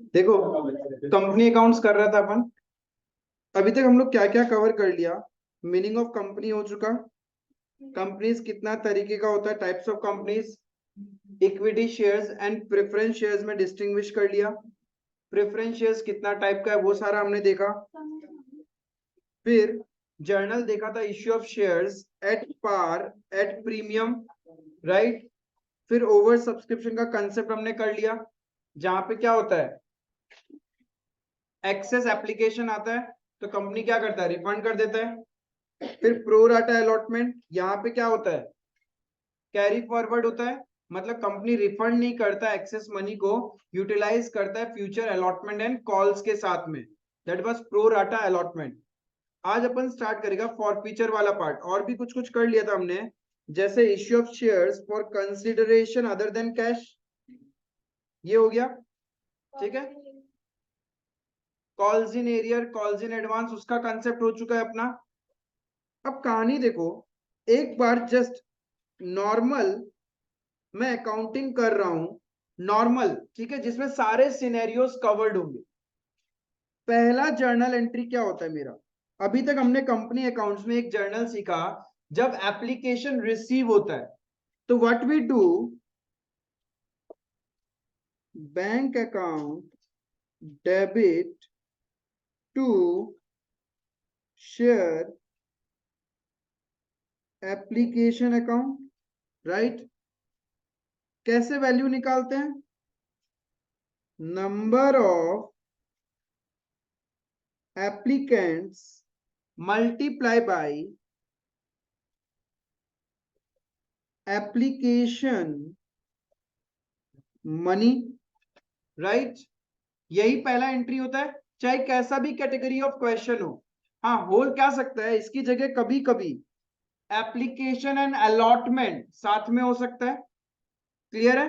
देखो, company accounts कर रहा था अपन। अभी तक हम लोग क्या क्या कवर कर लिया। मीनिंग ऑफ कंपनी हो चुका। कंपनीज कितना तरीके का होता है, types of companies. Equity shares and preference shares में डिस्टिंग्विश कर लिया। प्रेफरेंस शेयर्स कितना टाइप का है वो सारा हमने देखा। फिर जर्नल देखा था, issue of shares at par, at premium, right. फिर ओवर सब्सक्रिप्शन का कंसेप्ट हमने कर लिया, जहां पे क्या होता है, एक्सेस एप्लीकेशन आता है तो कंपनी क्या करता है, रिफंड कर देता है। फिर प्रो राटा अलॉटमेंट, यहाँ पे क्या होता है, कैरी फॉरवर्ड होता है, मतलब कंपनी रिफंड नहीं करता, एक्सेस मनी को यूटिलाइज करता है फ्यूचर अलॉटमेंट एंड कॉल्स के साथ में। That was pro rata allotment. आज अपन स्टार्ट करेगा फॉर फीचर वाला पार्ट। और भी कुछ कुछ कर लिया था हमने, जैसे issue of shares for consideration other than cash, ये हो गया, ठीक है। Calls in arrear, calls in advance, उसका कंसेप्ट हो चुका है अपना। अब कहानी देखो, एक बार जस्ट नॉर्मल मैं अकाउंटिंग कर रहा हूं, नॉर्मल, ठीक है, जिसमें सारे सिनेरियोस कवर्ड होंगे। पहला जर्नल एंट्री क्या होता है मेरा। अभी तक हमने कंपनी अकाउंट्स में एक जर्नल सीखा, जब एप्लीकेशन रिसीव होता है तो what we do, bank account debit to share application account, right. कैसे वैल्यू निकालते हैं, number of applicants multiply by application money, right. यही पहला एंट्री होता है, चाहे कैसा भी कैटेगरी ऑफ क्वेश्चन हो। हाँ, हो क्या सकता है इसकी जगह कभी कभी एप्लीकेशन एंड अलॉटमेंट साथ में हो सकता है, क्लियर है।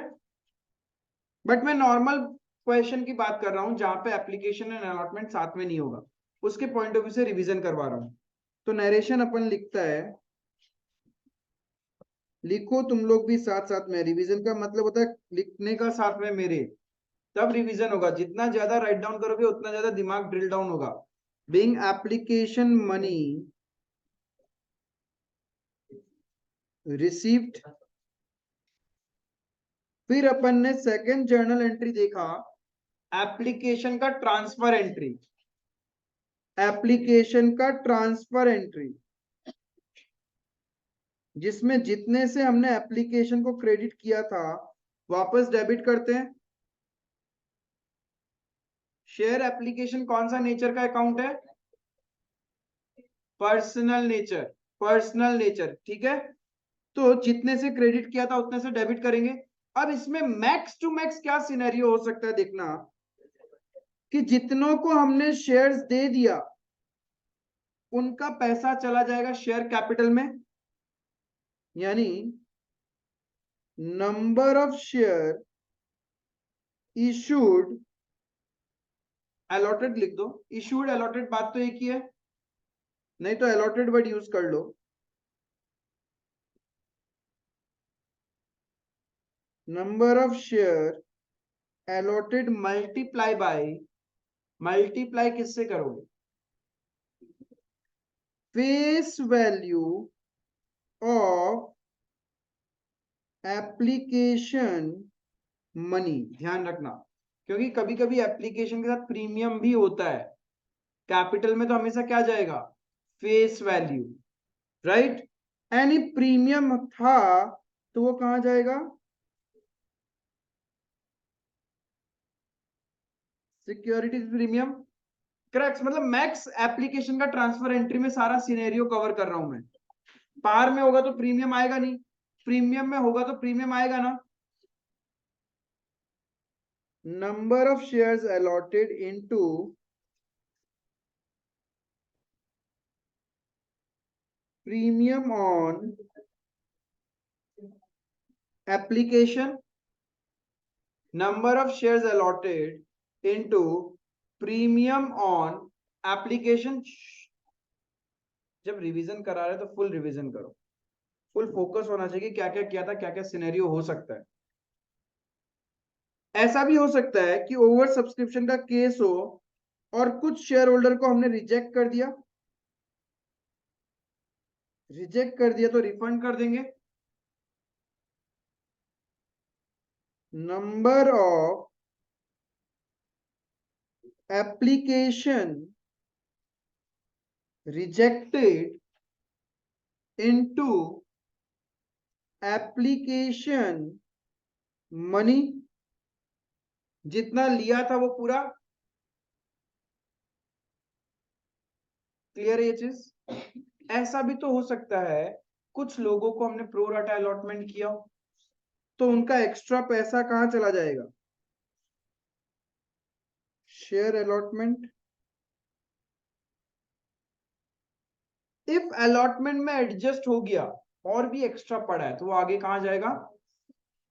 बट मैं नॉर्मल क्वेश्चन की बात कर रहा हूं जहां पे एप्लीकेशन एंड अलॉटमेंट साथ में नहीं होगा, उसके पॉइंट ऑफ व्यू से रिवीजन करवा रहा हूं। तो नरेशन अपन लिखता है, लिखो तुम लोग भी साथ साथ में। रिवीजन का मतलब होता है लिखने का साथ में मेरे, तब रिवीजन होगा। जितना ज्यादा राइट डाउन करोगे उतना ज्यादा दिमाग ड्रिल डाउन होगा। Being application money received. फिर अपन ने सेकंड जर्नल एंट्री देखा, एप्लीकेशन का ट्रांसफर एंट्री, एप्लीकेशन का ट्रांसफर एंट्री, जिसमें जितने से हमने एप्लीकेशन को क्रेडिट किया था वापस डेबिट करते हैं। शेयर एप्लीकेशन कौन सा नेचर का अकाउंट है, पर्सनल नेचर, पर्सनल नेचर, ठीक है। तो जितने से क्रेडिट किया था उतने से डेबिट करेंगे। अब इसमें मैक्स टू मैक्स क्या सिनेरियो हो सकता है देखना, कि जितनों को हमने शेयर्स दे दिया उनका पैसा चला जाएगा शेयर कैपिटल में, यानी number of share issued allotted लिख दो। इशूड अलॉटेड बात तो एक ही है, नहीं तो अलॉटेड वर्ड यूज कर लो। Number of share allotted multiply by, multiply किससे करोगे, face value of application money. ध्यान रखना, क्योंकि कभी कभी एप्लीकेशन के साथ प्रीमियम भी होता है। कैपिटल में तो हमेशा क्या जाएगा, face value, right. Any premium था तो वो कहां जाएगा, सिक्योरिटीज प्रीमियम। क्रैक्स मतलब मैक्स एप्लीकेशन का ट्रांसफर एंट्री में सारा सिनेरियो कवर कर रहा हूं मैं। पार में होगा तो प्रीमियम आएगा नहीं, प्रीमियम में होगा तो प्रीमियम आएगा ना। Number of shares allotted into premium on application, number of shares allotted into premium on application. जब रिवीजन करा रहे तो फुल रिवीजन करो, फुल फोकस होना चाहिए क्या क्या किया था, क्या क्या सिनेरियो हो सकता है। ऐसा भी हो सकता है कि ओवर सब्सक्रिप्शन का केस हो और कुछ शेयर होल्डर को हमने रिजेक्ट कर दिया, तो रिफंड कर देंगे। Number of application rejected into application money, जितना लिया था वो पूरा क्लियर है ये चीज। ऐसा भी तो हो सकता है कुछ लोगों को हमने प्रो राटा अलॉटमेंट किया तो उनका एक्स्ट्रा पैसा कहां चला जाएगा, शेयर अलॉटमेंट। इफ अलॉटमेंट में एडजस्ट हो गया और भी एक्स्ट्रा पड़ा है तो वो आगे कहां जाएगा,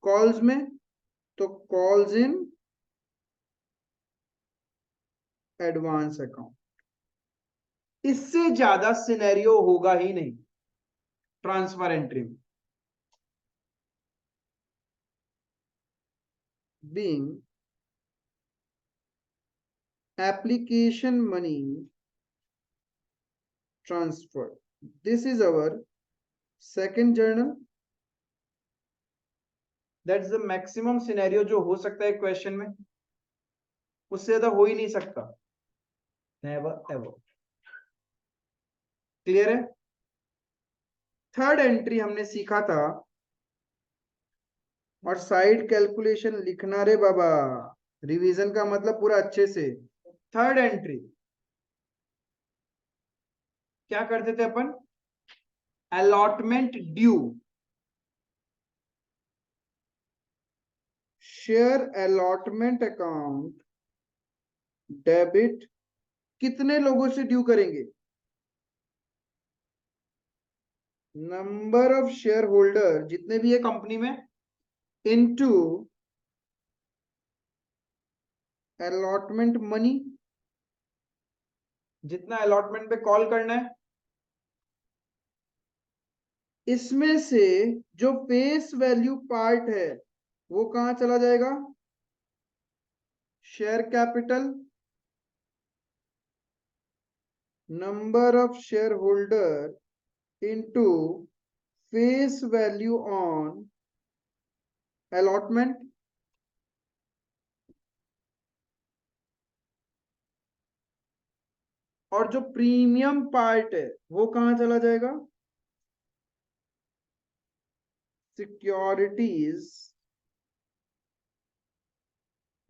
कॉल्स में। तो कॉल्स इन एडवांस अकाउंट। इससे ज्यादा सिनेरियो होगा ही नहीं ट्रांसफर एंट्री में। Being application money transfer, this is our second journal. That's the maximum scenario जो हो सकता है क्वेश्चन में, उससे ज्यादा हो ही नहीं सकता, नेवर एवर। क्लियर है। थर्ड एंट्री हमने सीखा था, और साइड कैलकुलेशन लिखना रे बाबा, रिवीजन का मतलब पूरा अच्छे से। थर्ड एंट्री क्या करते थे अपन, allotment due, share allotment account debit, कितने लोगों से ड्यू करेंगे, नंबर ऑफ शेयर होल्डर जितने भी है कंपनी में, इनटू अलॉटमेंट मनी, जितना अलॉटमेंट पे कॉल करना है। इसमें से जो फेस वैल्यू पार्ट है वो कहां चला जाएगा, share capital, number of share holder into face value on allotment. और जो प्रीमियम पार्ट है वो कहां चला जाएगा, securities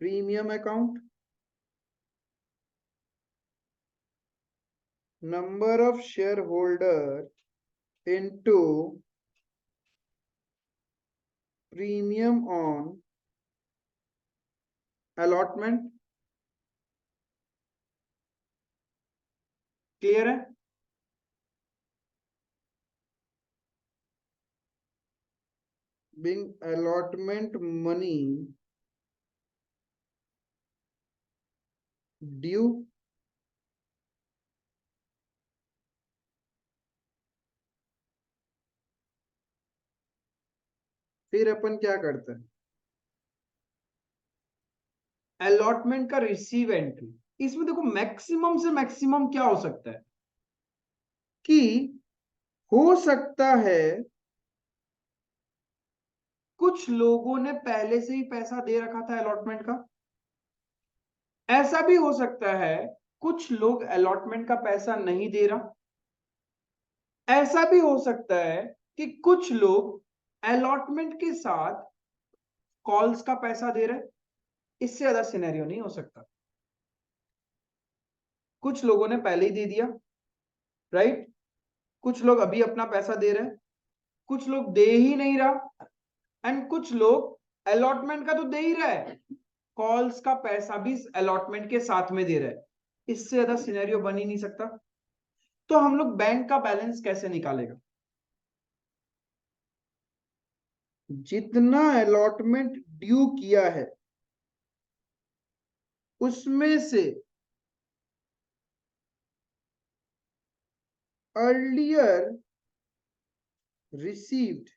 premium account, number of share holder into premium on allotment. Clear है। being allotment money due, फिर अपन क्या करते हैं, अलॉटमेंट का रिसीव एंट्री। इसमें देखो मैक्सिमम से मैक्सिमम क्या हो सकता है कि हो सकता है कुछ लोगों ने पहले से ही पैसा दे रखा था अलॉटमेंट का। ऐसा भी हो सकता है कुछ लोग अलॉटमेंट का पैसा नहीं दे रहा। ऐसा भी हो सकता है कि कुछ लोग अलॉटमेंट के साथ कॉल्स का पैसा दे रहे। इससे ज्यादा सिनेरियो नहीं हो सकता। कुछ लोगों ने पहले ही दे दिया, राइट, कुछ लोग अभी अपना पैसा दे रहे हैं, कुछ लोग दे ही नहीं रहा, एंड कुछ लोग अलॉटमेंट का तो दे ही रहा है, कॉल्स का पैसा भी अलॉटमेंट के साथ में दे रहा है। इससे ज्यादा सिनेरियो बन ही नहीं सकता। तो हम लोग बैंक का बैलेंस कैसे निकालेगा, जितना अलॉटमेंट ड्यू किया है उसमें से अर्लियर रिसीव्ड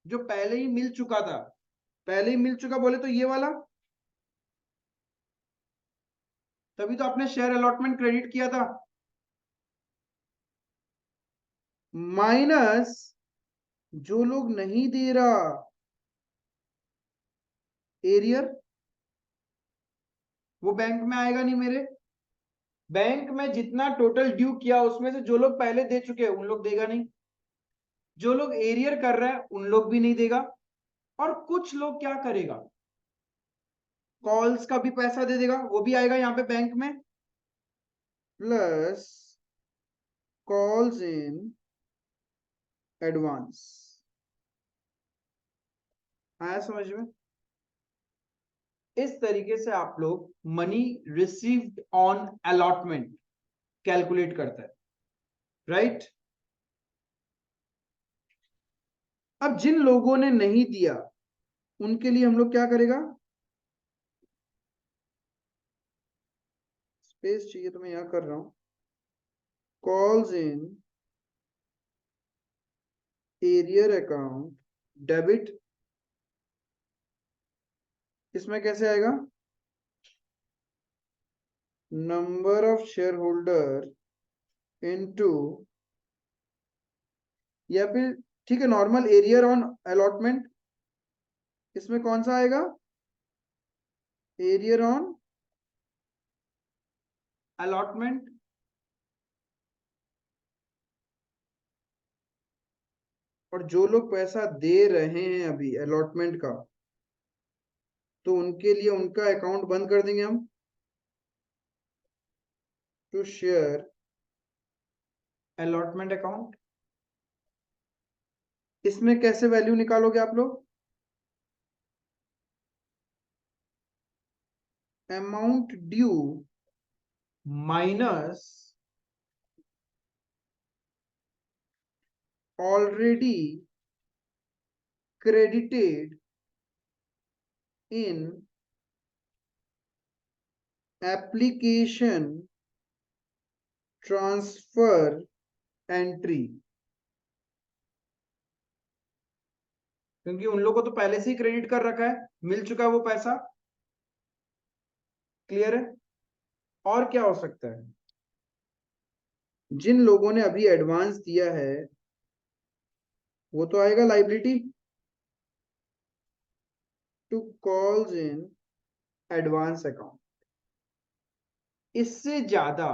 जो पहले ही मिल चुका था, पहले ही मिल चुका बोले तो ये वाला, तभी तो आपने शेयर अलॉटमेंट क्रेडिट किया था, माइनस जो लोग नहीं दे रहा एरियर, वो बैंक में आएगा नहीं मेरे। बैंक में जितना टोटल ड्यू किया उसमें से जो लोग पहले दे चुके हैं उन लोग देगा नहीं, जो लोग एरियर कर रहे हैं उन लोग भी नहीं देगा, और कुछ लोग क्या करेगा, कॉल्स का भी पैसा दे देगा, वो भी आएगा यहाँ पे बैंक में, प्लस कॉल्स इन एडवांस। आया समझ में? इस तरीके से आप लोग money received on allotment calculate करते हैं, राइट? अब जिन लोगों ने नहीं दिया उनके लिए हम लोग क्या करेगा, स्पेस चाहिए तो मैं यहां कर रहा हूं, calls in arrear account debit, इसमें कैसे आएगा, number of share holder into, या फिर ठीक है नॉर्मल एरियर ऑन अलॉटमेंट, इसमें कौन सा आएगा, एरियर ऑन अलॉटमेंट, और जो लोग पैसा दे रहे हैं अभी अलॉटमेंट का, तो उनके लिए उनका अकाउंट बंद कर देंगे हम, टू शेयर अलॉटमेंट अकाउंट। इसमें कैसे वैल्यू निकालोगे आप लोग, amount due minus already credited in application transfer entry, क्योंकि उन लोगों को तो पहले से ही क्रेडिट कर रखा है, मिल चुका है वो पैसा। क्लियर है? और क्या हो सकता है, जिन लोगों ने अभी एडवांस दिया है वो तो आएगा liability to calls in advance account. इससे ज्यादा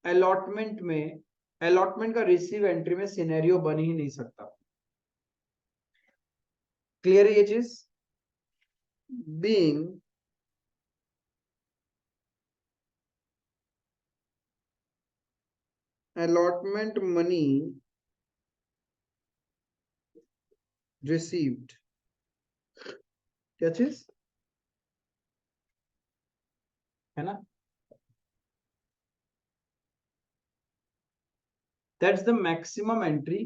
अलॉटमेंट में, अलॉटमेंट का रिसीव एंट्री में सिनेरियो बन ही नहीं सकता। क्लियर है ये चीज? बीइंग allotment money received, क्या चीज है ना, that's the maximum entry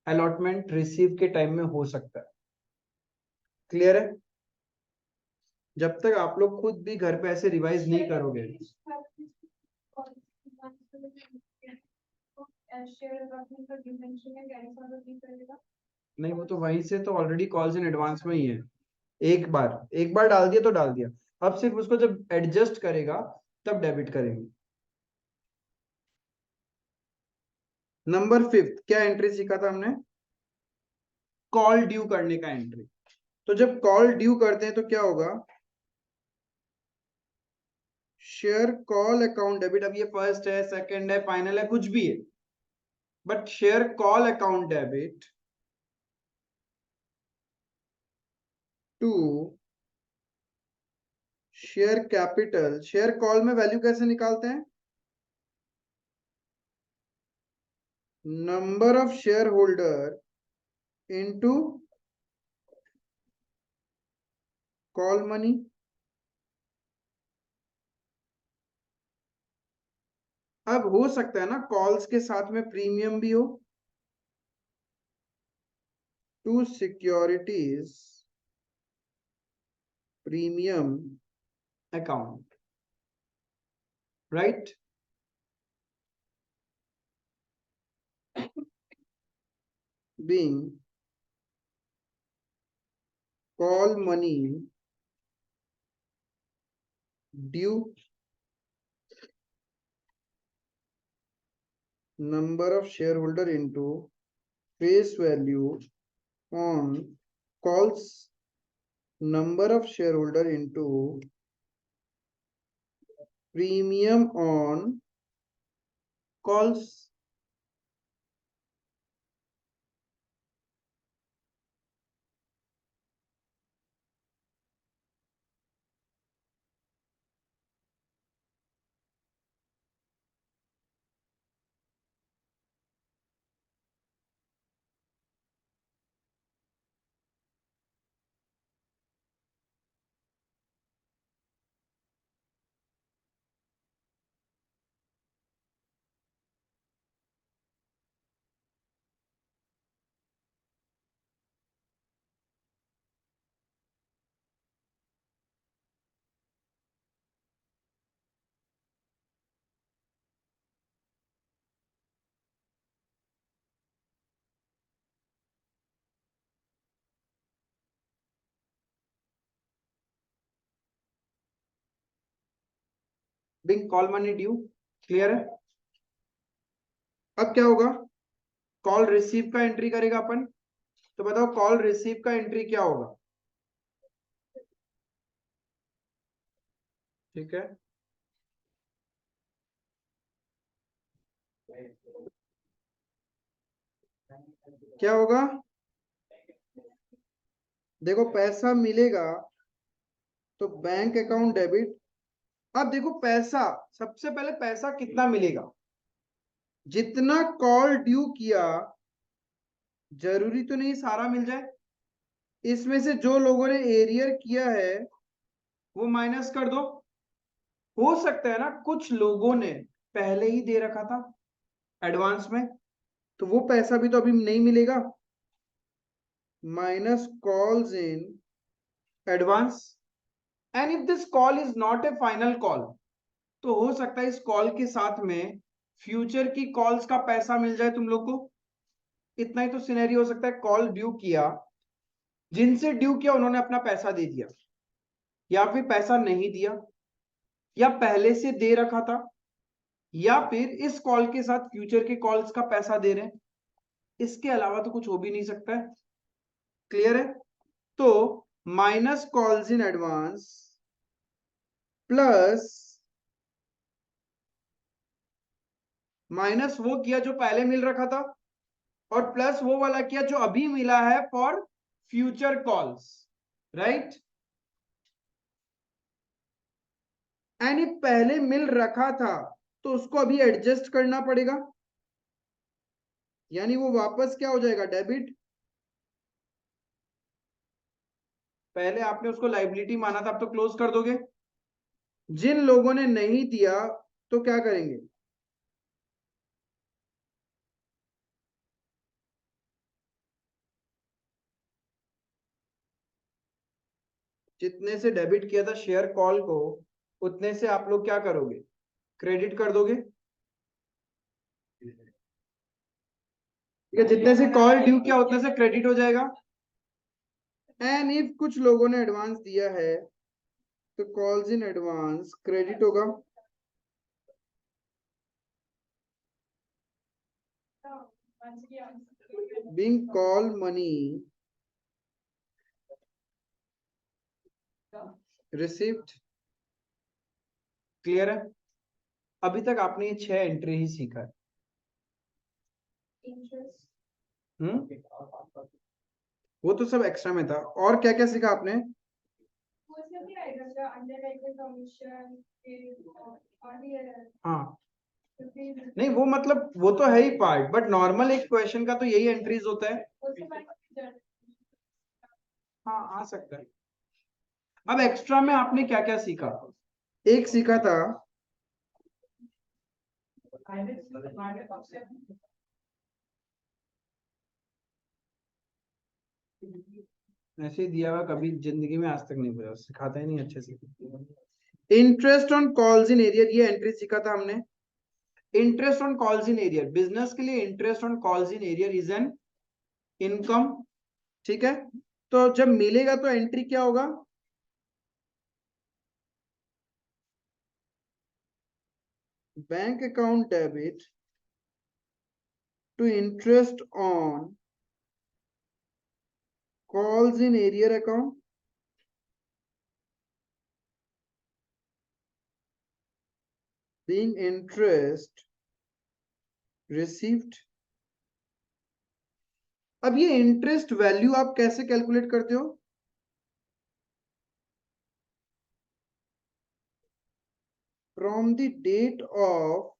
allotment receive के टाइम में हो सकता है। क्लियर है? जब तक आप लोग खुद भी घर पे ऐसे रिवाइज नहीं करोगे, नहीं वो तो वहीं से तो ऑलरेडी कॉल्स इन एडवांस में ही है, एक बार डाल दिया तो डाल दिया, अब सिर्फ उसको जब एडजस्ट करेगा तब डेबिट करेंगे। नंबर 5 क्या एंट्री सीखा था हमने, कॉल ड्यू करने का एंट्री। तो जब कॉल ड्यू करते हैं तो क्या होगा, शेयर कॉल अकाउंट डेबिट, अब ये फर्स्ट है सेकंड है फाइनल है कुछ भी है, but share call account debit to share capital. Share call में वैल्यू कैसे निकालते हैं, number of share holder into call money. अब हो सकता है ना कॉल्स के साथ में प्रीमियम भी हो, to securities premium account, right? Being call money due number of shareholder into face value on calls number of shareholder into premium on calls. Big call money due, clear है। अब क्या होगा, call receive का entry करेगा अपन, तो बताओ call receive का entry क्या होगा। ठीक है, क्या होगा, देखो पैसा मिलेगा तो बैंक अकाउंट डेबिट। अब देखो पैसा, सबसे पहले पैसा कितना मिलेगा, जितना कॉल ड्यू किया, जरूरी तो नहीं सारा मिल जाए, इसमें से जो लोगों ने एरियर किया है वो माइनस कर दो। हो सकता है ना कुछ लोगों ने पहले ही दे रखा था एडवांस में, तो वो पैसा भी तो अभी नहीं मिलेगा। Minus calls in advance, and if this call is not A final call, तो हो सकता है इस कॉल के साथ में फ्यूचर की कॉल्स का पैसा मिल जाए तुम लोग को। इतना ही तो सिनेरियो हो सकता है, कॉल ड्यू किया, जिनसे ड्यू किया उन्होंने अपना पैसा दे दिया, या फिर पैसा नहीं दिया, या पहले से दे रखा था, या फिर इस कॉल के साथ फ्यूचर के कॉल्स का पैसा दे रहे हैं। इसके अलावा तो कुछ हो भी नहीं सकता है, क्लियर है। तो minus calls in advance plus minus वो किया जो पहले मिल रखा था, और प्लस वो वाला किया जो अभी मिला है for future calls, right. And पहले मिल रखा था तो उसको अभी एडजस्ट करना पड़ेगा, यानी वो वापस क्या हो जाएगा, डेबिट। पहले आपने उसको लाइबिलिटी माना था, अब तो क्लोज कर दोगे। जिन लोगों ने नहीं दिया तो क्या करेंगे, जितने से डेबिट किया था शेयर कॉल को, उतने से आप लोग क्या करोगे, क्रेडिट कर दोगे। ठीक है, जितने से कॉल ड्यू किया उतने से क्रेडिट हो जाएगा। एंड इफ कुछ लोगों ने एडवांस दिया है तो कॉल्स इन एडवांस क्रेडिट होगा। Being call money receipt, clear है। अभी तक आपने ये 6 एंट्री ही सीखा है। वो तो सब एक्स्ट्रा में था, और क्या क्या सीखा आपने। हाँ, नहीं वो मतलब वो तो है ही पार्ट, बट नॉर्मल एक क्वेश्चन का तो यही एंट्रीज होता है। हाँ, आ सकता है। अब एक्स्ट्रा में आपने क्या क्या सीखा, एक सीखा था ऐसे ही दिया हुआ, कभी जिंदगी में आज तक नहीं पूछा, सिखाता ही नहीं अच्छे से। Interest on calls in arrear, ये एंट्री सीखा था हमने। Interest on calls in arrear, business के लिए interest on calls in arrear is an income, ठीक है। तो जब मिलेगा तो एंट्री क्या होगा? Bank account debit to interest on calls in arrear account being interest received. अब ये इंटरेस्ट वैल्यू आप कैसे कैलकुलेट करते हो? From the date of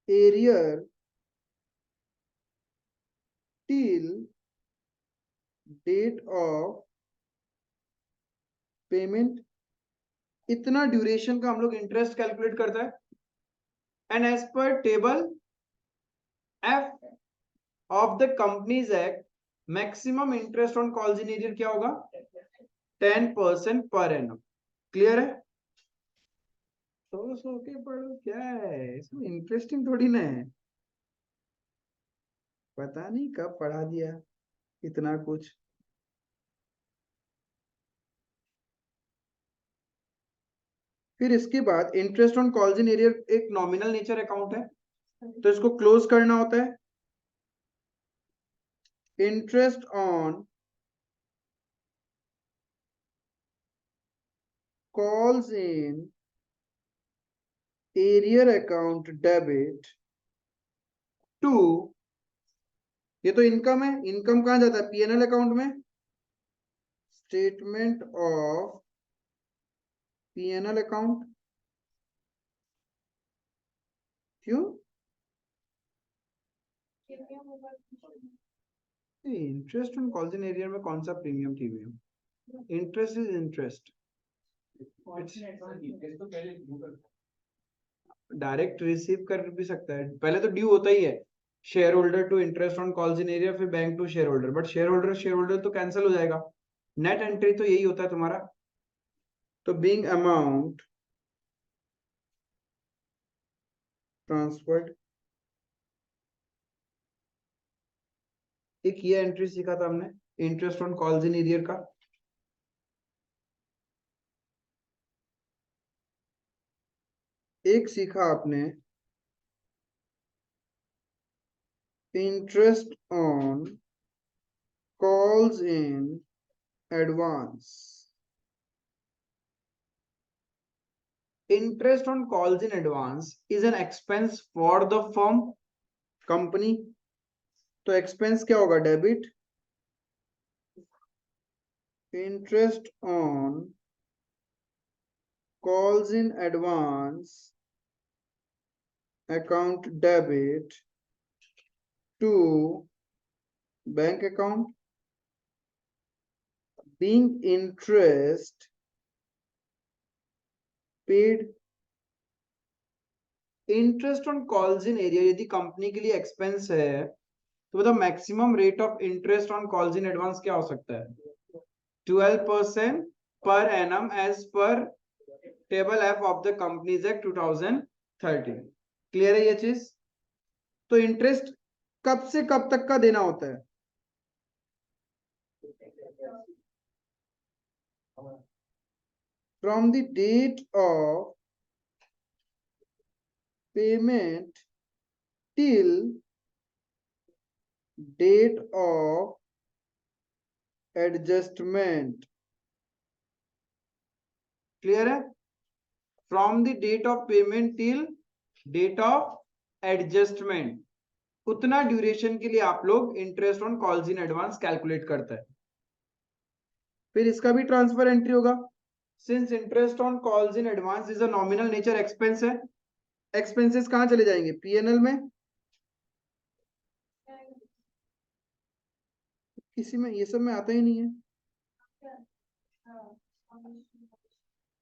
arrear till date of payment, इतना ड्यूरेशन का हम लोग इंटरेस्ट कैलकुलेट करता है। And as per table F of the companies act, maximum interest on calls in arrear क्या होगा? 10% पर एनम। क्लियर है? सो के पढ़ो, क्या है इसमें इंटरेस्टिंग थोड़ी ना है। पता नहीं कब पढ़ा दिया इतना कुछ। फिर इसके बाद interest on calls in arrear एक नॉमिनल नेचर अकाउंट है, तो इसको क्लोज करना होता है। Interest on calls in arrear account debit to, ये तो इनकम है, इनकम कहां जाता है? पीएनएल अकाउंट में। Statement of PNL account. क्यों? Interest on calls in arrear में कौन सा premium premium? Interest is interest, direct receive कर भी सकता है। पहले तो ड्यू होता ही है, share holder to interest on calls in area, फिर bank to share holder. But share holder तो कैंसिल हो जाएगा। नेट एंट्री तो यही होता है तुम्हारा। तो बीइंग अमाउंट ट्रांसफर्ड, एक ये एंट्री सीखा था हमने interest on calls in arrear का। एक सीखा आपने interest on calls in advance. Interest on calls in advance is an expense for the firm, company. तो एक्सपेंस क्या होगा? Debit. Interest on calls in advance account debit to bank account being interest paid। Interest on calls in arrear यदि company के लिए expense है तो बताओ maximum rate of interest on calls in advance क्या हो सकता है? 12% per annum as per table F of the companies act 2013। Clear है ये चीज? तो इंटरेस्ट कब से कब तक का देना होता है? From the date of payment till date of adjustment। Clear है? From the date of payment till date of adjustment, उतना ड्यूरेशन के लिए आप लोग interest on calls in advance calculate करते हैं। फिर इसका भी ट्रांसफर एंट्री होगा। Since interest on calls in advance is a nominal nature expense है, एक्सपेंसेस कहां चले जाएंगे? पीएनएल में। किसी में ये सब में आता ही नहीं है।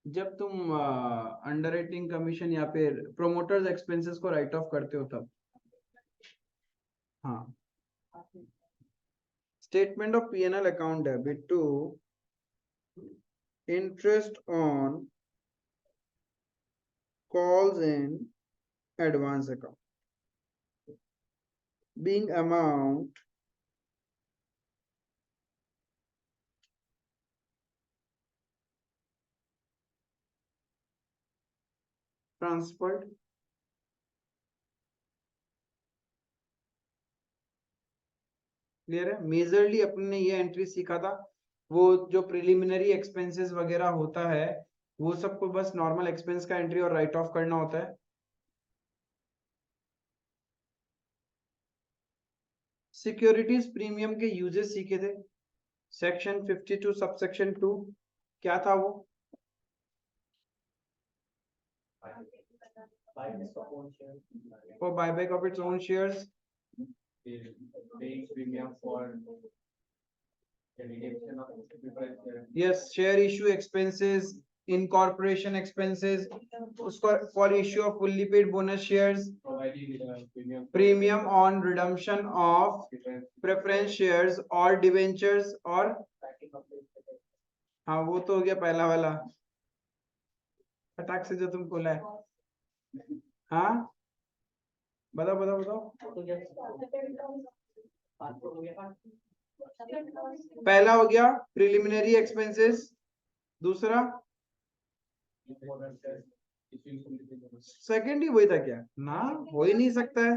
जब तुम अंडर राइटिंग कमीशन या फिर प्रोमोटर्स एक्सपेंसेस को राइट ऑफ करते हो तब। हाँ, statement of PNL account debit to interest on calls in advance account being amount transferred. Clear है? मेजरली अपने ने ये एंट्री सीखा था, वो जो प्रिलिमिनरी एक्सपेंसेस वगैरह होता है वो सबको बस नॉर्मल एक्सपेंस का एंट्री और राइट ऑफ करना होता है। सिक्योरिटीज प्रीमियम के यूजेस सीखे थे सेक्शन 52 सबसेक्शन 2, क्या था वो? For buyback of its own shares, paying premium for the redemption of preferred shares. yes, share issue expenses, incorporation expenses, उसको for issue of fully paid bonus shares, Providing premium on redemption of preference shares or debentures और हाँ वो तो हो गया पहला वाला, फटाक से जो तुम बोला है। हाँ बताओ बताओ बताओ। पहला हो गया प्रिलिमिनरी एक्सपेंसेस, दूसरा सेकंड ही वही था क्या? ना हो ही नहीं सकता है।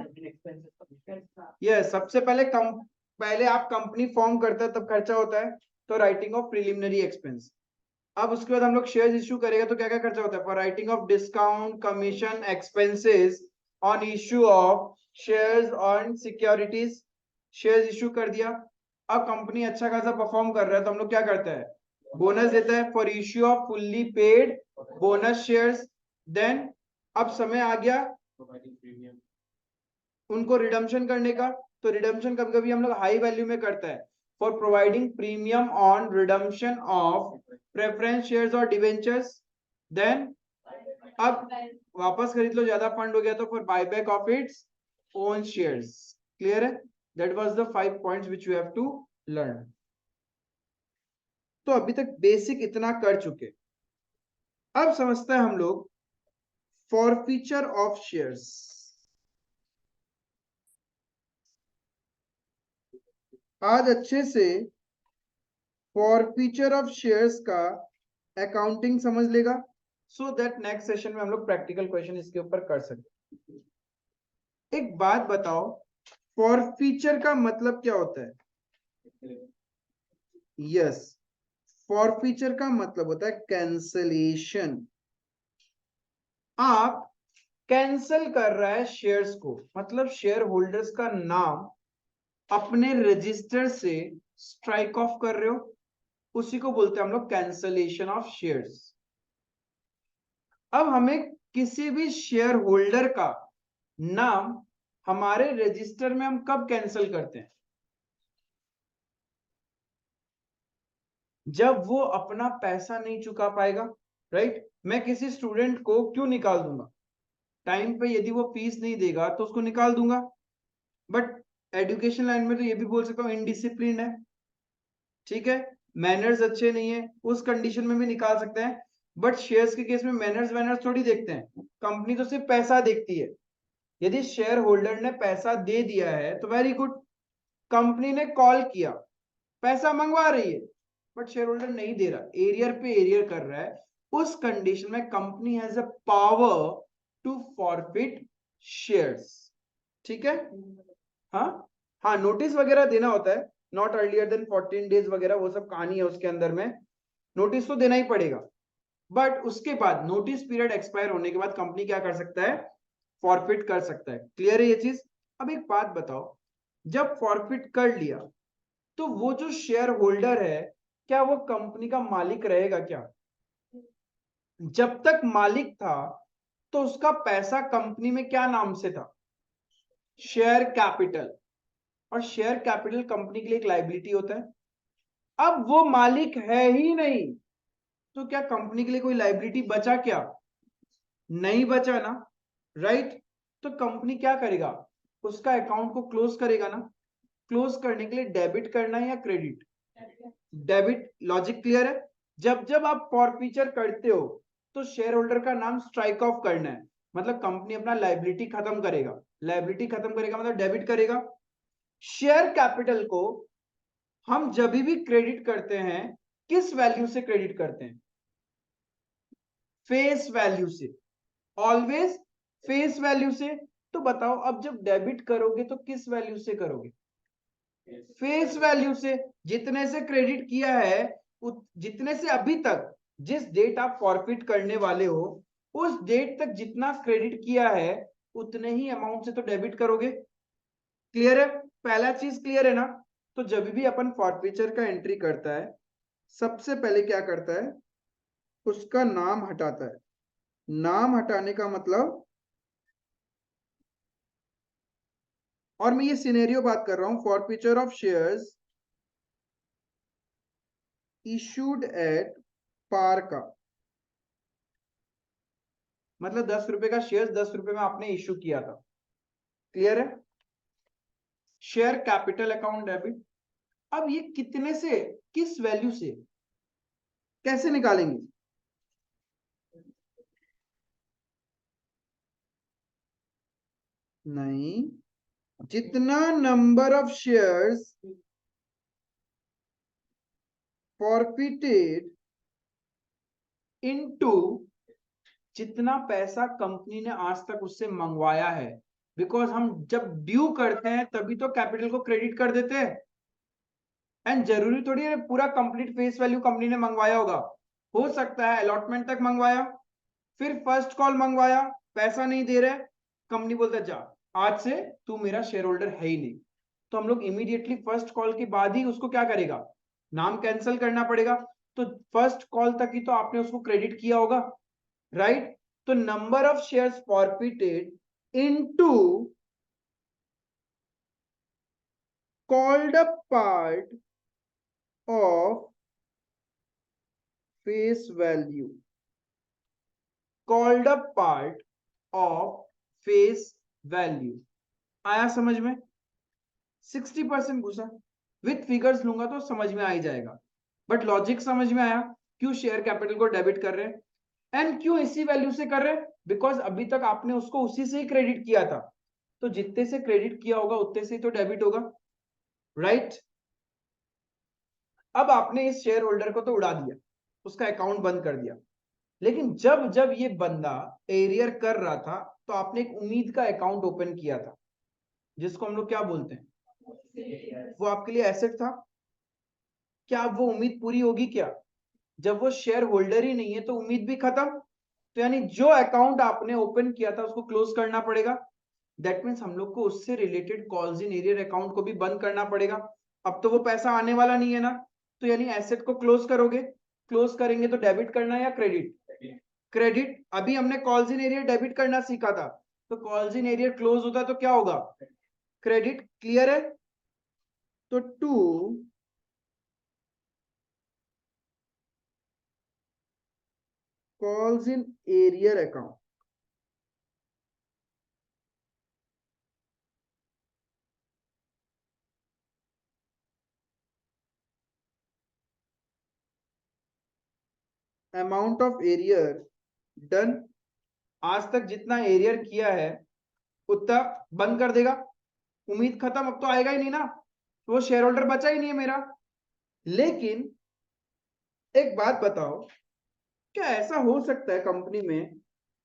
ये सबसे पहले आप कंपनी फॉर्म करते हैं तब खर्चा होता है, तो राइटिंग ऑफ प्रिलिमिनरी एक्सपेंस। अब उसके बाद हम लोग शेयर्स इशू करेगा तो क्या क्या खर्चा होता है? For writing of discount, commission, expenses on issue of shares on securities. Shares issue कर दिया, अब कंपनी अच्छा खासा परफॉर्म कर रहा है तो हम लोग क्या करते हैं? बोनस देता है for issue of fully paid bonus shares. Then अब समय आ गया उनको रिडम्पशन करने का, तो रिडम्पशन कभी कभी हम लोग हाई वैल्यू में करता है for providing premium on redemption of preference shares और डिवेंचर्स। देन अब वापस खरीद लो, ज्यादा फंड हो गया तो for buyback of its own shares. Clear है? That was the 5 points which you have to learn. तो अभी तक बेसिक इतना कर चुके, अब समझते हैं हम लोग फॉरफीचर ऑफ शेयर्स। आज अच्छे से फॉरफीचर ऑफ शेयर्स का अकाउंटिंग समझ लेगा, सो दैट नेक्स्ट सेशन में हम लोग प्रैक्टिकल क्वेश्चन इसके ऊपर कर सकते। एक बात बताओ, फॉरफीचर का मतलब क्या होता है? यस, फॉरफीचर का मतलब होता है कैंसलेशन। आप कैंसल कर रहा है शेयर्स को, मतलब शेयर होल्डर्स का नाम अपने रजिस्टर से स्ट्राइक ऑफ कर रहे हो, उसी को बोलते हैं हम लोग कैंसलेशन ऑफ शेयर्स। अब हमें किसी भी शेयर होल्डर का नाम हमारे रजिस्टर में हम कब कैंसिल करते हैं? जब वो अपना पैसा नहीं चुका पाएगा, राइट? मैं किसी स्टूडेंट को क्यों निकाल दूंगा? टाइम पे यदि वो फीस नहीं देगा तो उसको निकाल दूंगा, बट एजुकेशन लाइन में तो ये भी बोल सकता हूँ इनडिसिप्लिन है, ठीक है, मैनर्स अच्छे नहीं है, उस कंडीशन में भी निकाल सकते हैं। बट शेयर्स के केस में मैनर्स वैनर्स थोड़ी देखते हैं, कंपनी तो सिर्फ पैसा देखती है। यदि शेयर होल्डर ने पैसा दे दिया है तो वेरी गुड, कंपनी ने कॉल किया, पैसा मंगवा रही है, बट शेयर होल्डर नहीं दे रहा, एरियर पे एरियर कर रहा है, उस कंडीशन में company has a power to forfeit shares. ठीक है? हाँ हाँ, नोटिस वगैरह देना होता है, नॉट अर्लियर देन 14 डेज वगैरह, वो सब कहानी है उसके अंदर में, नोटिस तो देना ही पड़ेगा। बट उसके बाद नोटिस पीरियड एक्सपायर होने के बाद कंपनी क्या कर सकता है? फॉरफिट कर सकता है। क्लियर है ये चीज? अब एक बात बताओ, जब फॉरफिट कर लिया तो वो जो शेयर होल्डर है, क्या वो कंपनी का मालिक रहेगा क्या? जब तक मालिक था तो उसका पैसा कंपनी में क्या नाम से था? Share capital. और शेयर कैपिटल कंपनी के लिए एक लायबिलिटी होता है। अब वो मालिक है ही नहीं तो क्या कंपनी के लिए कोई लायबिलिटी बचा क्या? नहीं बचा ना, राइट? तो कंपनी क्या करेगा? उसका अकाउंट को क्लोज करेगा ना। क्लोज करने के लिए डेबिट करना है या क्रेडिट? डेबिट। लॉजिक क्लियर है? जब जब आप फॉरफीचर करते हो तो शेयर होल्डर का नाम स्ट्राइक ऑफ करना है, मतलब कंपनी अपना लायबिलिटी खत्म करेगा। लायबिलिटी खत्म करेगा मतलब डेबिट करेगा। शेयर कैपिटल को हम जब भी क्रेडिट करते हैं, किस वैल्यू से क्रेडिट करते हैं? फेस वैल्यू से। ऑलवेज फेस वैल्यू से। तो बताओ अब जब डेबिट करोगे तो किस वैल्यू से करोगे? फेस वैल्यू से। जितने से क्रेडिट किया है, जितने से अभी तक जिस डेट आप फॉरफिट करने वाले हो उस डेट तक जितना क्रेडिट किया है उतने ही अमाउंट से तो डेबिट करोगे। क्लियर है? पहला चीज क्लियर है ना? तो जब भी अपन फॉरफिचर का एंट्री करता है सबसे पहले क्या करता है, उसका नाम हटाता है। नाम हटाने का मतलब, और मैं ये सिनेरियो बात कर रहा हूं, forfeiture of shares issued at par का मतलब 10 रुपए का शेयर 10 रुपए में आपने इशू किया था। क्लियर है? Share capital account debit. अब ये कितने से, किस वैल्यू से कैसे निकालेंगे? नहीं, जितना number of shares forfeited into जितना पैसा कंपनी ने आज तक उससे मंगवाया है। बिकॉज हम जब ड्यू करते हैं तभी तो कैपिटल को क्रेडिट कर देते हैं। एंड जरूरी थोड़ी है पूरा कंप्लीट फेस वैल्यू कंपनी ने मंगवाया होगा। हो सकता है अलॉटमेंट तक मंगवाया, फिर फर्स्ट कॉल मंगवाया, पैसा नहीं दे रहे, कंपनी बोलता जा आज से तू मेरा शेयर होल्डर है ही नहीं। तो हम लोग इमीडिएटली फर्स्ट कॉल के बाद ही उसको क्या करेगा, नाम कैंसिल करना पड़ेगा। तो फर्स्ट कॉल तक ही तो आपने उसको क्रेडिट किया होगा, राइट? तो number of shares forfeited into called up part of face value, called up part of face value. आया समझ में? 60% घुसा, विथ फिगर्स लूंगा तो समझ में आ ही जाएगा। बट लॉजिक समझ में आया क्यों शेयर कैपिटल को डेबिट कर रहे हैं एंड क्यों इसी वैल्यू से कर रहे हैं? बिकॉज अभी तक आपने उसको उसी से ही क्रेडिट किया था, तो जितने से क्रेडिट किया होगा उतने से ही तो डेबिट होगा, राइट? अब आपने इस शेयर होल्डर को तो उड़ा दिया, उसका अकाउंट बंद कर दिया, लेकिन जब जब ये बंदा एरियर कर रहा था तो आपने एक उम्मीद का अकाउंट ओपन किया था, जिसको हम लोग क्या बोलते हैं, वो आपके लिए एसेट था। क्या अब वो उम्मीद पूरी होगी क्या? जब वो शेयर होल्डर ही नहीं है तो उम्मीद भी खत्म। तो यानी जो अकाउंट आपने ओपन किया था उसको क्लोज करना पड़ेगा। दैट मीन्स हम लोग को उससे related calls in arrear account को भी बंद करना पड़ेगा। अब तो वो पैसा आने वाला नहीं है ना, तो यानी एसेट को क्लोज करोगे। क्लोज करेंगे तो डेबिट करना है या क्रेडिट? क्रेडिट। अभी हमने कॉल्स इन एरियर डेबिट करना सीखा था, तो कॉल्स इन एरियर क्लोज होता है तो क्या होगा, क्रेडिट। क्लियर है? तो to calls in arrear account, amount of arrear done, आज तक जितना एरियर किया है उतना बंद कर देगा। उम्मीद खत्म, अब तो आएगा ही नहीं ना, तो वो शेयर होल्डर बचा ही नहीं है मेरा। लेकिन एक बात बताओ, क्या ऐसा हो सकता है कंपनी में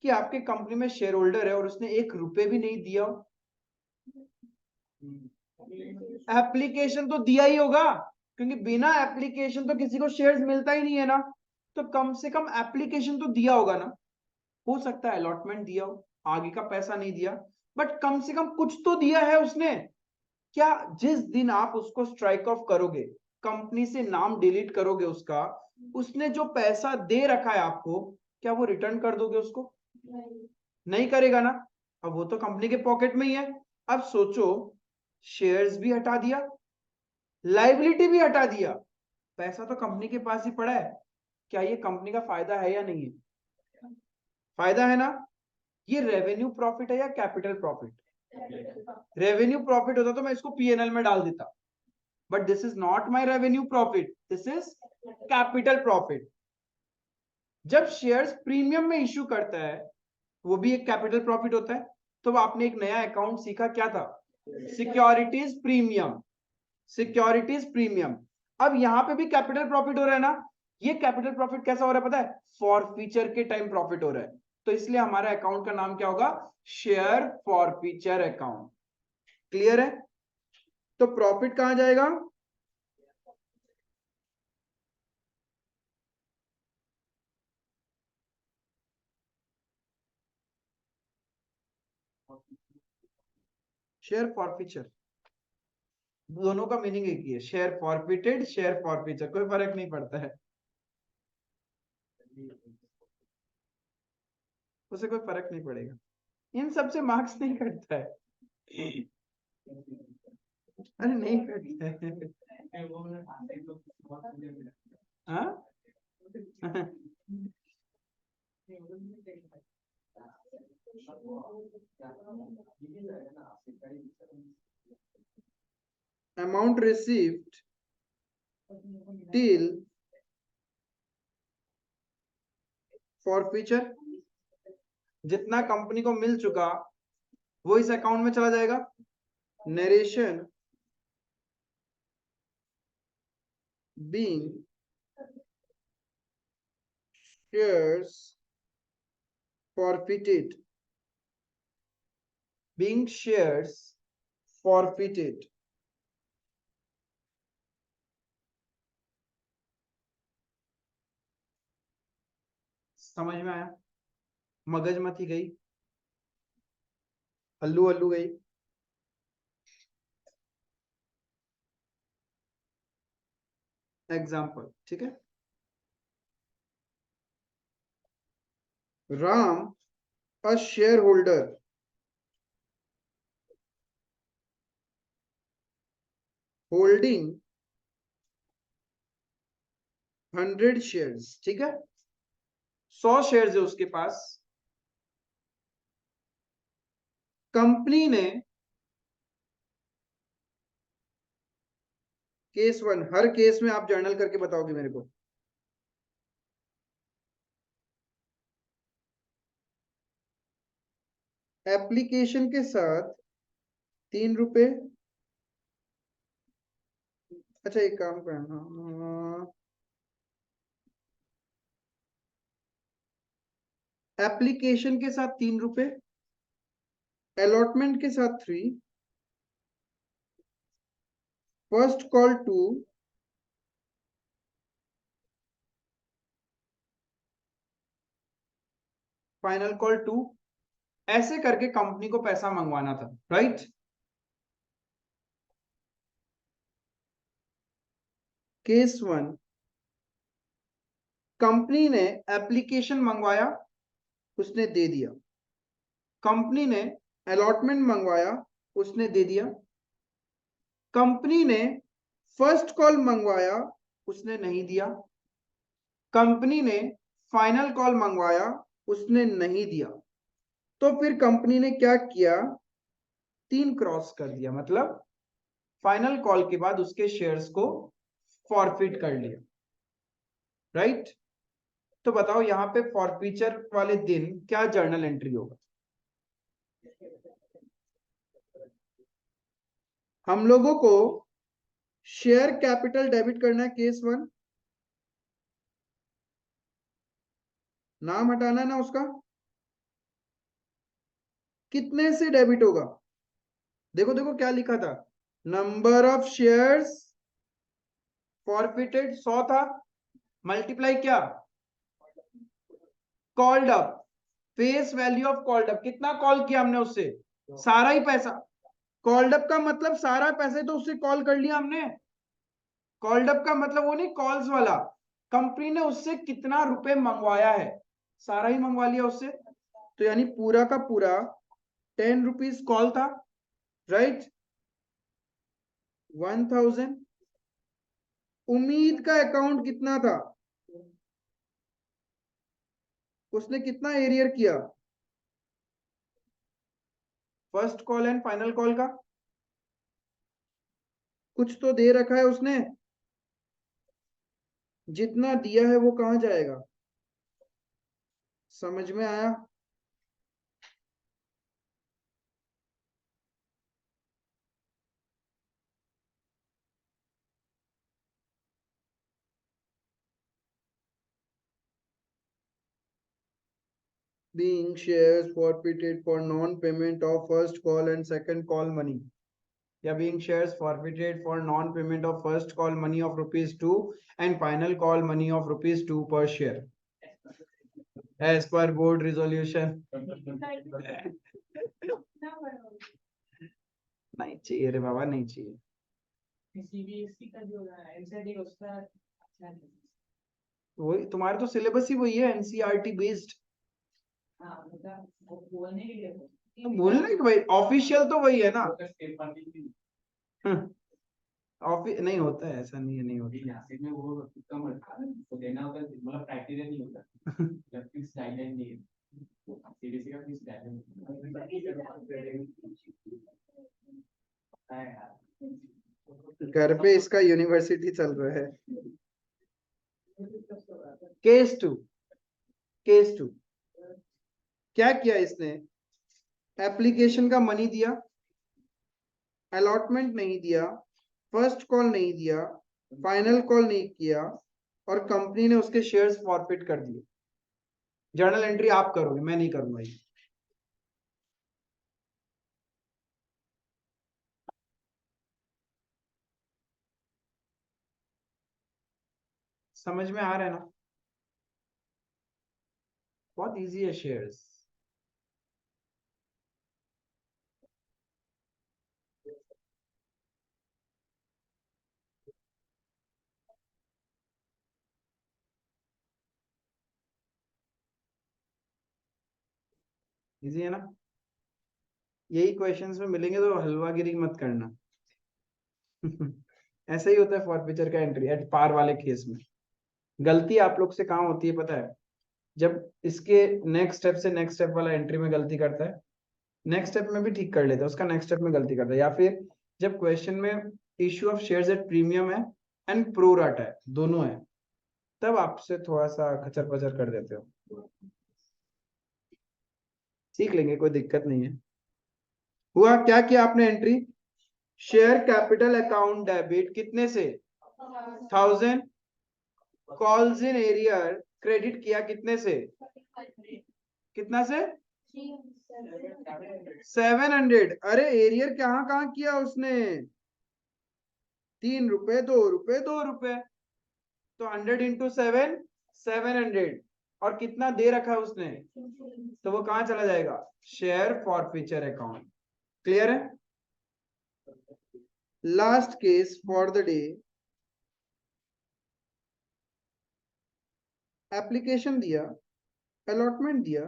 कि आपके कंपनी में शेयर होल्डर है और उसने 1 रुपए भी नहीं दिया हो? एप्लीकेशन तो दिया ही होगा, क्योंकि बिना एप्लीकेशन तो किसी को शेयर्स मिलता ही नहीं है ना। तो कम से कम एप्लीकेशन तो दिया होगा ना। हो सकता है अलॉटमेंट दिया हो, आगे का पैसा नहीं दिया, बट कम से कम कुछ तो दिया है उसने। क्या जिस दिन आप उसको स्ट्राइक ऑफ करोगे, कंपनी से नाम डिलीट करोगे उसका, उसने जो पैसा दे रखा है आपको, क्या वो रिटर्न कर दोगे उसको? नहीं करेगा ना। अब वो तो कंपनी के पॉकेट में ही है। अब सोचो, शेयर्स भी हटा दिया, लाइबिलिटी भी हटा दिया, पैसा तो कंपनी के पास ही पड़ा है। क्या ये कंपनी का फायदा है या नहीं है? फायदा है ना। ये रेवेन्यू प्रॉफिट है या कैपिटल प्रॉफिट? रेवेन्यू प्रॉफिट होता तो मैं इसको पीएनएल में डाल देता, but this is not my revenue profit, this is capital profit. जब शेयर्स प्रीमियम में इश्यू करता है, वो भी एक कैपिटल प्रॉफिट होता है। तो आपने एक नया अकाउंट सीखा, क्या था? Securities premium. Securities premium. अब यहां पे भी कैपिटल प्रॉफिट हो रहा है ना। ये कैपिटल प्रॉफिट कैसा हो रहा है पता है? फॉरफीचर के टाइम प्रॉफिट हो रहा है। तो इसलिए हमारा अकाउंट का नाम क्या होगा, शेयर फॉरफीचर अकाउंट। क्लियर है? तो प्रॉफिट कहां जाएगा, शेयर फॉरफीचर। दोनों का मीनिंग एक ही है, शेयर फॉरफिटेड, शेयर फॉरफीचर, कोई फर्क नहीं पड़ता है, उसे कोई फर्क नहीं पड़ेगा, इन सबसे मार्क्स नहीं कटता है। अरे नहीं कटता है। हाँ? अमाउंट रिसीव्ड टिल फॉरफीचर, जितना कंपनी को मिल चुका वो इस अकाउंट में चला जाएगा। Narration being shares forfeited, being shares forfeited। समझ में आया? मगज मती गई, हल्लू हल्लू गई। एग्जाम्पल, ठीक है। Ram a shareholder holding 100 shares, ठीक है, 100 शेयर्स है उसके पास। कंपनी ने केस वन, हर केस में आप जर्नल करके बताओगे मेरे को। एप्लीकेशन के साथ 3 रुपए, अच्छा एक काम करना, एप्लीकेशन के साथ 3 रुपए, अलॉटमेंट के साथ 3, फर्स्ट कॉल 2, फाइनल कॉल 2, ऐसे करके कंपनी को पैसा मंगवाना था, राइट। केस वन, कंपनी ने एप्लीकेशन मंगवाया, उसने दे दिया। कंपनी ने अलॉटमेंट मंगवाया, उसने दे दिया। कंपनी ने फर्स्ट कॉल मंगवाया, उसने नहीं दिया। कंपनी ने फाइनल कॉल मंगवाया, उसने नहीं दिया। तो फिर कंपनी ने क्या किया, 3 क्रॉस कर दिया, मतलब फाइनल कॉल के बाद उसके शेयर्स को फॉरफिट कर लिया, राइट। तो बताओ यहां पे फॉरफीचर वाले दिन क्या जर्नल एंट्री होगा? हम लोगों को शेयर कैपिटल डेबिट करना है, केस वन, नाम हटाना ना उसका। कितने से डेबिट होगा, देखो देखो क्या लिखा था, नंबर ऑफ शेयर्स फॉरफिटेड 100 था, मल्टीप्लाई क्या, called up, face value of called up, कितना कॉल किया हमने उससे, सारा ही पैसा। कॉल्ड अप का मतलब सारा पैसे तो उससे कॉल कर लिया हमने। कॉल्ड अप का मतलब वो नहीं कॉल्स वाला, कंपनी ने उससे कितना रुपए मंगवाया है, सारा ही मंगवा लिया उससे। तो यानी पूरा का पूरा 10 रुपीज कॉल था, राइट, 1000। उम्मीद का अकाउंट कितना था, उसने कितना एरियर किया, first call and final call का, कुछ तो दे रखा है उसने, जितना दिया है वो कहां जाएगा, समझ में आया? being shares forfeited for non-payment of first call and second call money. Yeah, being shares forfeited for non-payment of first call money of ₹2 and final call money of ₹2 per share. As per board resolution. नहीं चाहिए रे बाबा, नहीं चाहिए. CBSE का जो NCERT उसका अच्छा है. वही तुम्हारा तो सिलेबस ही वही है, एनसीईआरटी बेस्ड. हाँ मतलब वो बोलने के लिए तो बोलना कि भाई ऑफिशियल तो वही है ना. नहीं होता है, ऐसा नहीं है, नहीं होता. में वो कम होता है, तो देना होता है, मतलब क्राइटेरिया नहीं होता, जब फिक्स गाइडलाइन नहीं है. सीबीएसई का फिक्स गाइडलाइन. घर पे इसका यूनिवर्सिटी चल रहा है. केस टू क्या किया इसने? एप्लीकेशन का मनी दिया, अलॉटमेंट नहीं दिया, फर्स्ट कॉल नहीं दिया, फाइनल कॉल नहीं किया, और कंपनी ने उसके शेयर्स फॉरफिट कर दिए. जर्नल एंट्री आप करोगे, मैं नहीं करूंगा ये. समझ में आ रहा है ना? बहुत इजी है शेयर्स. इजी है ना? यही क्वेश्चंस में मिलेंगे तो हलवागिरी मत करना. ऐसा ही होता है फॉरफिचर का एंट्री एट पार वाले केस में. गलती आप लोग से कहाँ होती है पता है? जब इसके नेक्स्ट स्टेप से नेक्स्ट स्टेप वाला एंट्री में गलती करता है, नेक्स्ट स्टेप में भी ठीक कर लेता है, उसका नेक्स्ट स्टेप में गलती करता है, या फिर जब क्वेश्चन में issue of shares at premium है एंड प्रो राटा है, दोनों है, तब आपसे थोड़ा सा खचर पचर कर देते हो. सीख लेंगे, कोई दिक्कत नहीं है. हुआ क्या किया आपने entry? Share capital account debit कितने से? 1000. कॉल्स इन एरियर क्रेडिट किया कितने से? कितना से? 700. अरे एरियर कहाँ कहाँ किया उसने? ₹3, ₹2, ₹2. तो 100 into 7, 700. और कितना दे रखा है उसने? तो वो कहाँ चला जाएगा? Share forfeiture account. क्लियर है? Last case for the day. Application दिया, अलॉटमेंट दिया,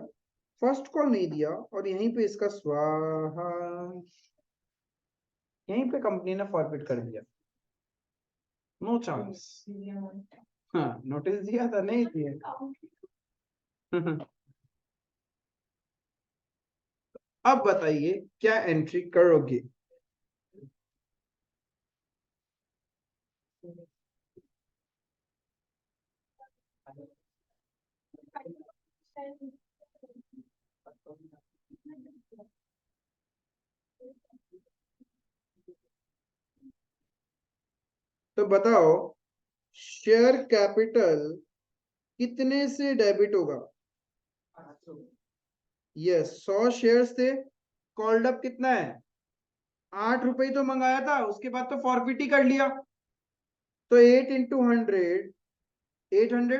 फर्स्ट कॉल नहीं दिया, और यहीं पे इसका स्वाहा, यहीं पे कंपनी ने फॉरफिट कर दिया. No chance. हाँ, नोटिस दिया था, नहीं दिया. अब बताइए क्या एंट्री करोगे? तो बताओ, शेयर कैपिटल कितने से डेबिट होगा? यस, 100 शेयर्स थे, कॉल्ड अप कितना है? ₹8 तो मंगाया था, उसके बाद तो फॉरफिट ही कर लिया. तो 8 into 100, 800.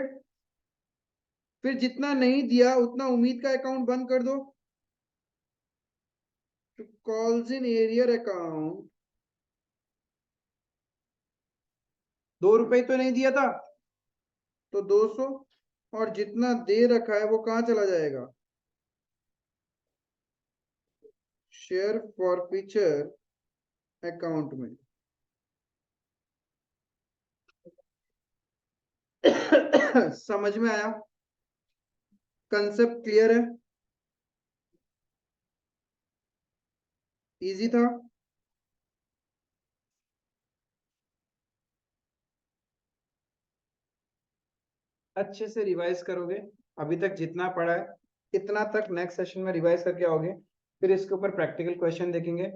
फिर जितना नहीं दिया उतना उम्मीद का अकाउंट बंद कर दो. तो कॉल्स इन एरियर अकाउंट, ₹2 तो नहीं दिया था, तो 200. और जितना दे रखा है वो कहाँ चला जाएगा? शेयर फॉरफिचर अकाउंट में. समझ में आया? कंसेप्ट क्लियर है? इजी था? अच्छे से रिवाइज करोगे, अभी तक जितना पढ़ा है इतना तक नेक्स्ट सेशन में रिवाइज करके आओगे. फिर इसके ऊपर प्रैक्टिकल क्वेश्चन देखेंगे.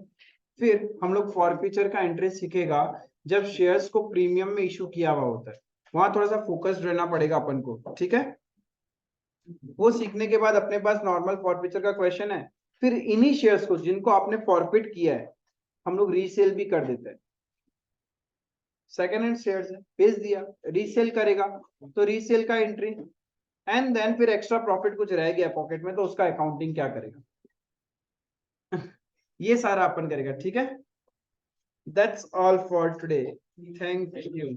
फिर हम लोग फॉरफिचर का एंट्री सीखेगा जब शेयर्स को प्रीमियम में इशू किया हुआ होता है, वहां थोड़ा सा फोकस्ड रहना पड़ेगा अपन को. ठीक है? वो सीखने के बाद अपने पास नॉर्मल फॉरफीचर का क्वेश्चन है, फिर इन्हीं शेयर्स को जिनको आपने फॉरफिट किया है हम लोग रीसेल भी कर देते हैं। सेकेंड हैंड शेयर्स है, बेच दिया, रीसेल करेगा तो रीसेल का एंट्री, एंड देन फिर एक्स्ट्रा प्रॉफिट कुछ रह गया पॉकेट में तो उसका अकाउंटिंग क्या करेगा ये सारा अपन करेगा, ठीक है। That's all for today, thank you.